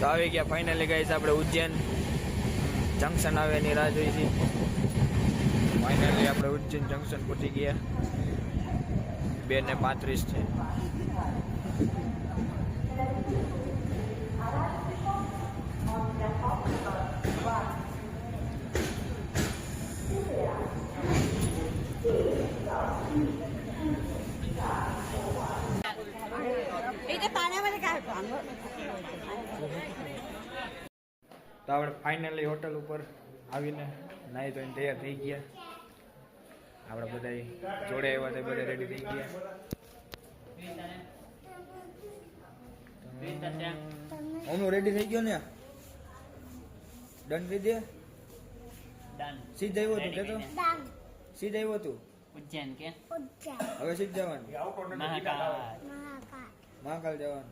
તો આવી ગયા ફાઇનલી ગાઈસ આપણે ઉજ્જૈન જંકશન આવે એની રાહ જોઈ છે. ફાઇનલી આપણે ઉજ્જૈન જંકશન પહોંચી ગયા. 2:35 છે. તો આપણે ફાઇનલી હોટલ ઉપર આવીને નાહી ધોઈને તૈયાર થઈ ગયા. આપણે બધા જોડે આવ્યા હતા, બધા રેડી થઈ ગયા. હું રેડી થઈ ગયો ને, ડન કરી દે. સીધ આવ્યો તું કે તો સીધ આવ્યો તું ઉજ્જૈન કે હવે સીધ જવાનું મહાકાલ જવાનું.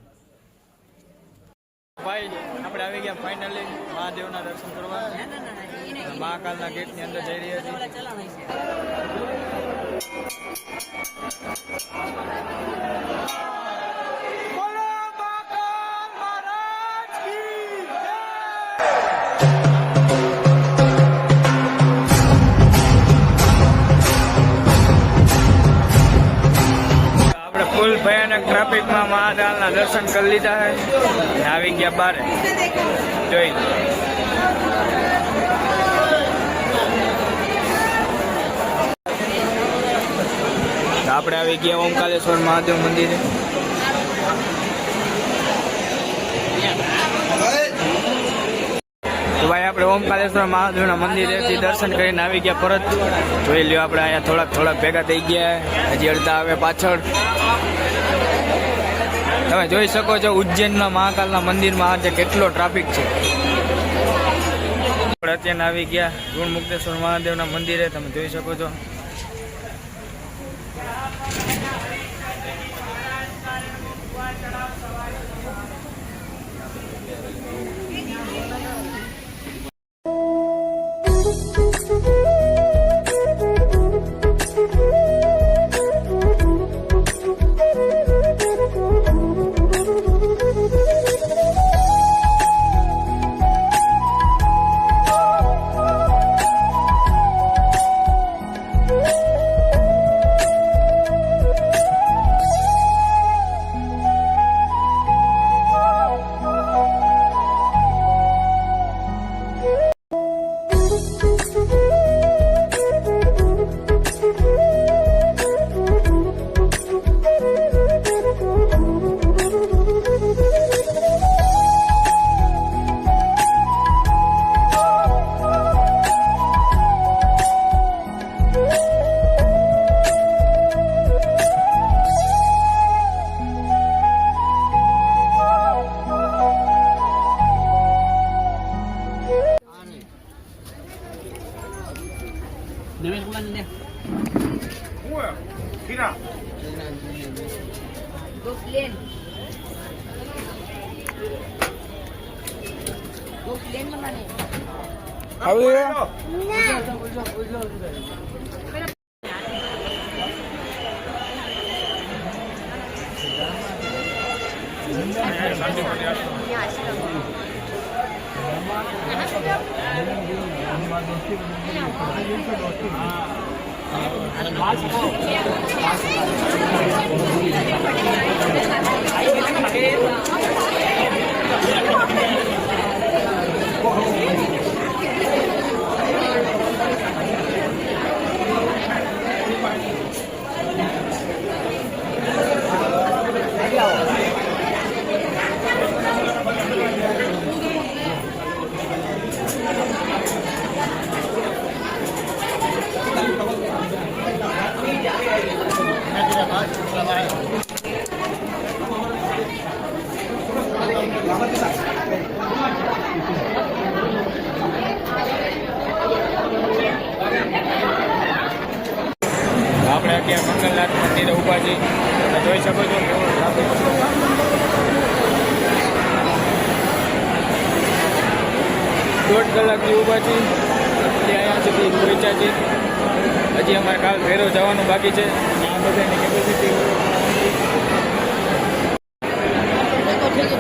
ભાઈ આપણે આવી ગયા ફાઇનલી મહાદેવના દર્શન કરવા. મહાકાલના ગેટની અંદર જઈ રહ્યા છીએ. ફૂલ ભયાનક ટ્રાફિકમાં મહાકાલના દર્શન કરી લીધા છે. આવી ગયા બાર જોઈ. આપણે આવી ગયા ઓમકારેશ્વર મહાદેવ મંદિરે. તો ભાઈ આપણે ઓમકારેશ્વર મહાદેવના મંદિરેથી દર્શન કરીને આવી ગયા પરત. જોઈ લ્યો આપણે અહીંયા થોડાક ભેગા થઈ ગયા. હજી અડધા આવે પાછળ. તમે જોઈ શકો છો ઉજ્જૈનના મહાકાલના મંદિરમાં આજે કેટલો ટ્રાફિક છે. આપણે અત્યારે આવી ગયા ગુણ મુક્તેશ્વર મહાદેવના મંદિરે. તમે જોઈ શકો છો. આપણે અત્યારે મંગલનાથ મંદિરે ઊભા છીએ. તમે જોઈ શકો છો કેવો ટ્રાફિક છે. 1.5 કલાકથી ઊભા છીએ. અહીંયા સુધી પહોંચ્યા છીએ. હજી અમારે કાલ ભેરવ જવાનું બાકી છે. આ બધાની કેપેસિટી तो ठीक है,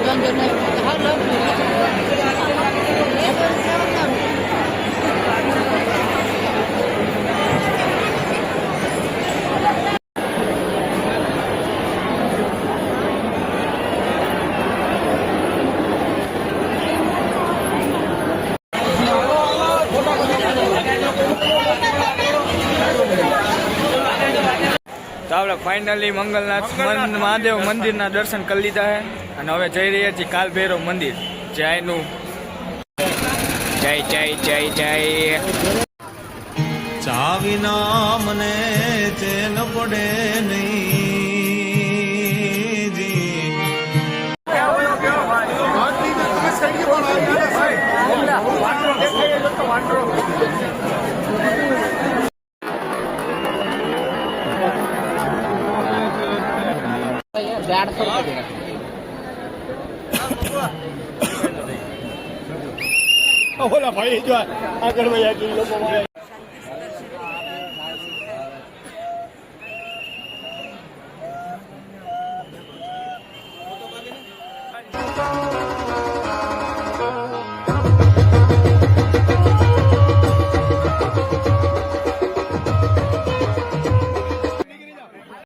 તો આપણે ફાઇનલી મંગલનાથ મહાદેવ મંદિરના દર્શન કરી લીધા છે અને હવે જઈ રહ્યા છીએ કાલ ભૈરવ મંદિર જયનું જય જય જય જય ચાવીના મને ચેન પડે નહીં જી ઓલા ભાઈ જો આગળ વયા ગયા લોકો